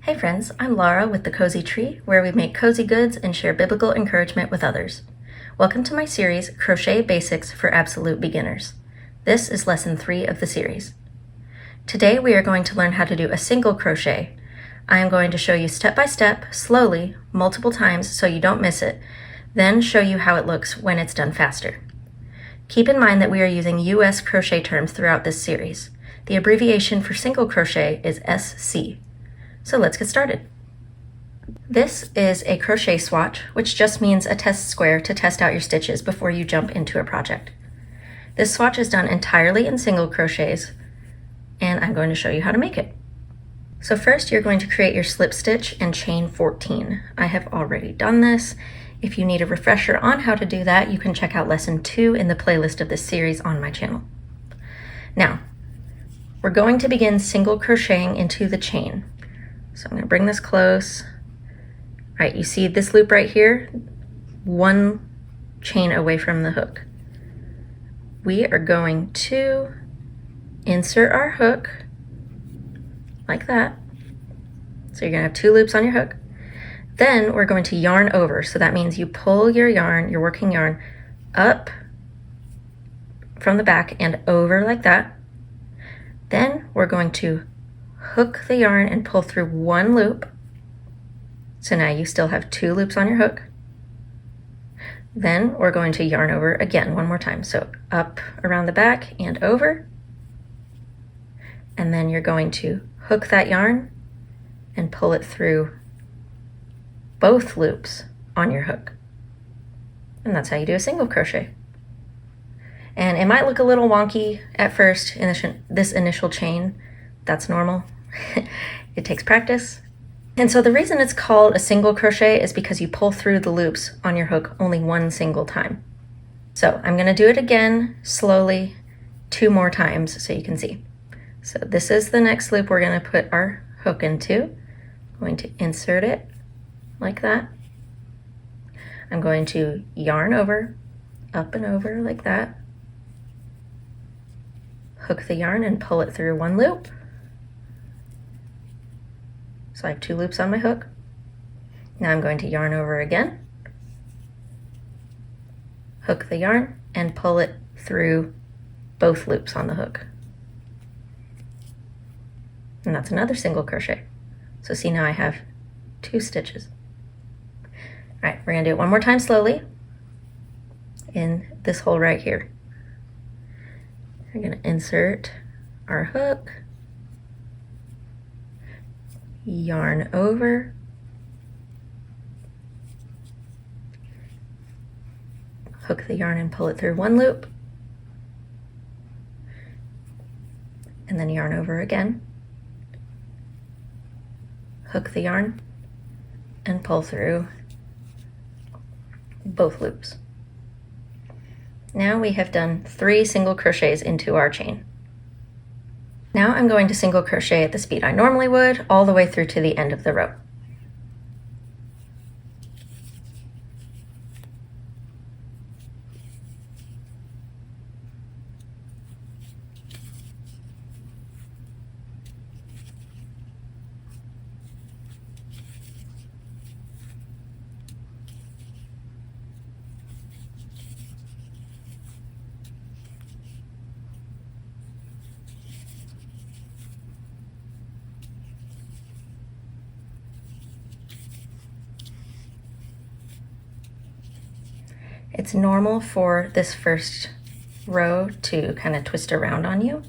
Hey friends, I'm Laura with The Cozy Tree, where we make cozy goods and share biblical encouragement with others. Welcome to my series, Crochet Basics for Absolute Beginners. This is lesson 3 of the series. Today we are going to learn how to do a single crochet. I am going to show you step by step, slowly, multiple times so you don't miss it, then show you how it looks when it's done faster. Keep in mind that we are using US crochet terms throughout this series. The abbreviation for single crochet is SC. So let's get started. This is a crochet swatch, which just means a test square to test out your stitches before you jump into a project. This swatch is done entirely in single crochets, and I'm going to show you how to make it. So first you're going to create your slip stitch and chain 14. I have already done this. If you need a refresher on how to do that, you can check out lesson 2 in the playlist of this series on my channel. Now, we're going to begin single crocheting into the chain. So I'm going to bring this close. All right, you see this loop right here? One chain away from the hook. We are going to insert our hook like that. So you're going to have 2 loops on your hook. Then we're going to yarn over. So that means you pull your yarn, your working yarn, up from the back and over like that. Then we're going to hook the yarn and pull through 1 loop. So now you still have 2 loops on your hook. Then we're going to yarn over again one more time. So up around the back and over. And then you're going to hook that yarn and pull it through both loops on your hook. And that's how you do a single crochet. And it might look a little wonky at first in this initial chain. That's normal. It takes practice. And so the reason it's called a single crochet is because you pull through the loops on your hook only one single time. So I'm going to do it again slowly 2 more times so you can see. So this is the next loop we're going to put our hook into. I'm going to insert it like that. I'm going to yarn over, up and over like that. Hook the yarn and pull it through 1 loop. So I have 2 loops on my hook. Now I'm going to yarn over again, hook the yarn, and pull it through both loops on the hook. And that's another single crochet. So see, now I have 2 stitches. All right, we're gonna do it one more time slowly in this hole right here. We're gonna insert our hook, yarn over, hook the yarn and pull it through 1 loop, and then yarn over again, hook the yarn and pull through both loops. Now we have done 3 single crochets into our chain. Now I'm going to single crochet at the speed I normally would, all the way through to the end of the row. It's normal for this first row to kind of twist around on you.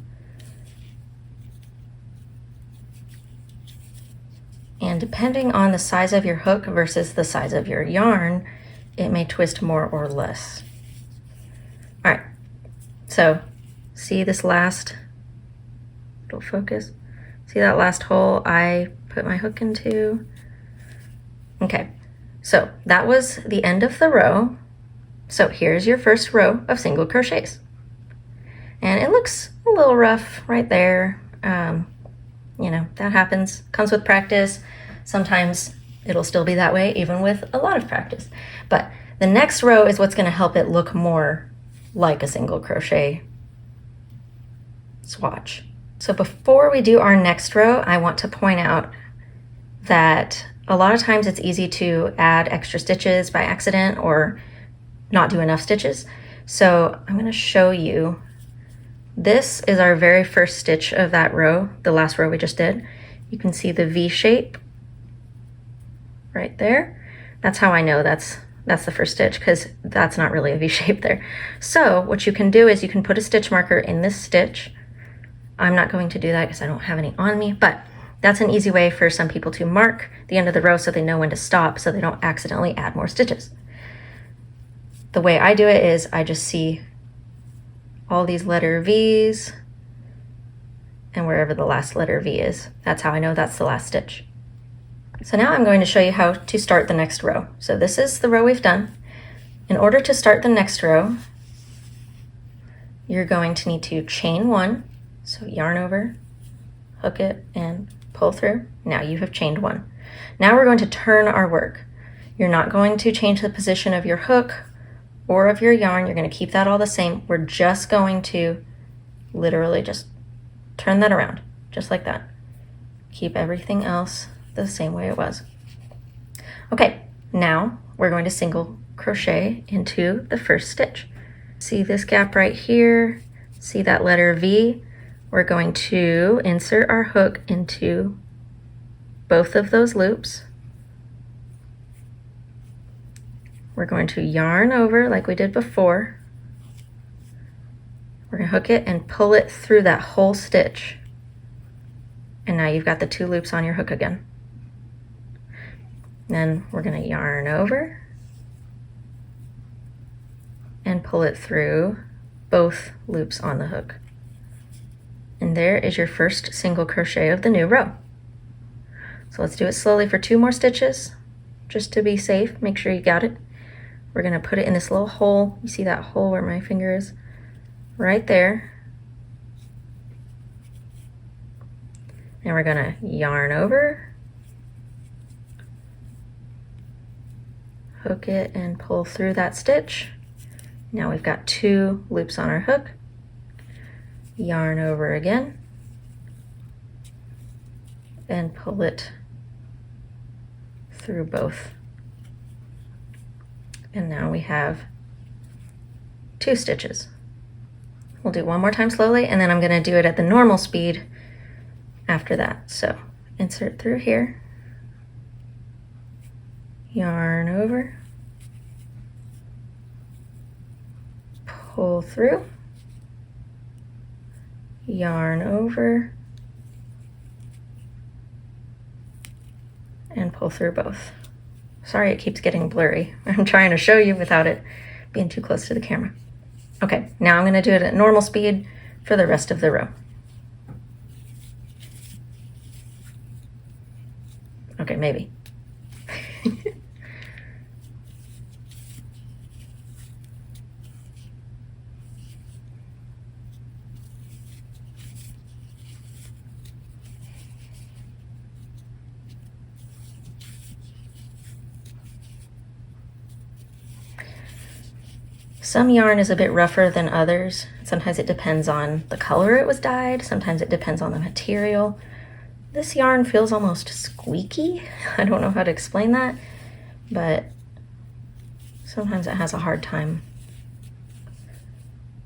And depending on the size of your hook versus the size of your yarn, it may twist more or less. All right, so see this last little focus? See that last hole I put my hook into? Okay, so that was the end of the row. So here's your first row of single crochets. And it looks a little rough right there. You know, that happens, comes with practice. Sometimes it'll still be that way, even with a lot of practice. But the next row is what's gonna help it look more like a single crochet swatch. So before we do our next row, I want to point out that a lot of times it's easy to add extra stitches by accident or not do enough stitches. So I'm going to show you. This is our very first stitch of that row, the last row we just did. You can see the V shape right there. That's how I know that's the first stitch, because that's not really a V shape there. So what you can do is you can put a stitch marker in this stitch. I'm not going to do that because I don't have any on me, but that's an easy way for some people to mark the end of the row so they know when to stop, so they don't accidentally add more stitches. The way I do it is I just see all these letter V's, and wherever the last letter V is, that's how I know that's the last stitch. So now I'm going to show you how to start the next row. So this is the row we've done. In order to start the next row, you're going to need to chain one, so yarn over, hook it, and pull through. Now you have chained one. Now we're going to turn our work. You're not going to change the position of your hook or of your yarn. You're going to keep that all the same. We're just going to literally just turn that around, just like that. Keep everything else the same way it was. Okay, now we're going to single crochet into the first stitch. See this gap right here? See that letter V? We're going to insert our hook into both of those loops. We're going to yarn over like we did before. We're going to hook it and pull it through that whole stitch. And now you've got the two loops on your hook again. Then we're going to yarn over and pull it through both loops on the hook. And there is your first single crochet of the new row. So let's do it slowly for 2 more stitches, just to be safe. Make sure you got it. We're going to put it in this little hole. You see that hole where my finger is? Right there. And we're going to yarn over, hook it, and pull through that stitch. Now we've got 2 loops on our hook. Yarn over again and pull it through both. And now we have 2 stitches. We'll do one more time slowly, and then I'm going to do it at the normal speed after that. So insert through here, yarn over, pull through, yarn over, and pull through both. Sorry it keeps getting blurry. I'm trying to show you without it being too close to the camera. Okay, now I'm going to do it at normal speed for the rest of the row. Okay, maybe. Some yarn is a bit rougher than others. Sometimes it depends on the color it was dyed. Sometimes it depends on the material. This yarn feels almost squeaky. I don't know how to explain that, but sometimes it has a hard time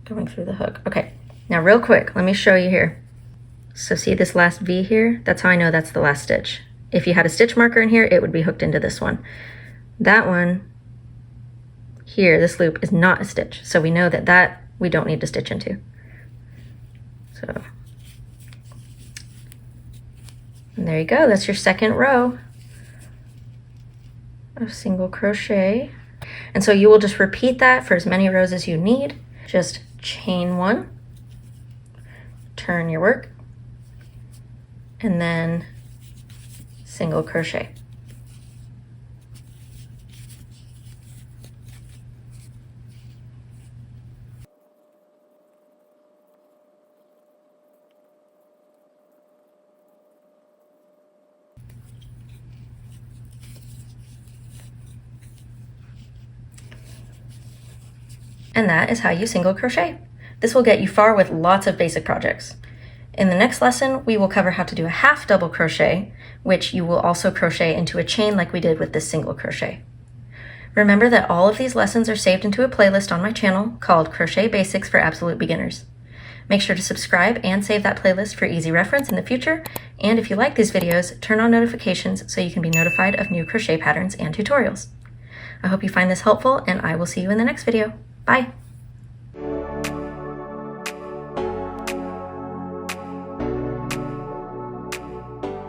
going through the hook. Okay, now real quick, let me show you here. So see this last V here? That's how I know that's the last stitch. If you had a stitch marker in here, it would be hooked into this one. That one here, this loop, is not a stitch, so we know that we don't need to stitch into. So, and there you go, that's your second row of single crochet. And so you will just repeat that for as many rows as you need. Just chain one, turn your work, and then single crochet. And that is how you single crochet. This will get you far with lots of basic projects. In the next lesson, we will cover how to do a half double crochet, which you will also crochet into a chain like we did with this single crochet. Remember that all of these lessons are saved into a playlist on my channel called Crochet Basics for Absolute Beginners. Make sure to subscribe and save that playlist for easy reference in the future, and if you like these videos, turn on notifications so you can be notified of new crochet patterns and tutorials. I hope you find this helpful, and I will see you in the next video. Bye!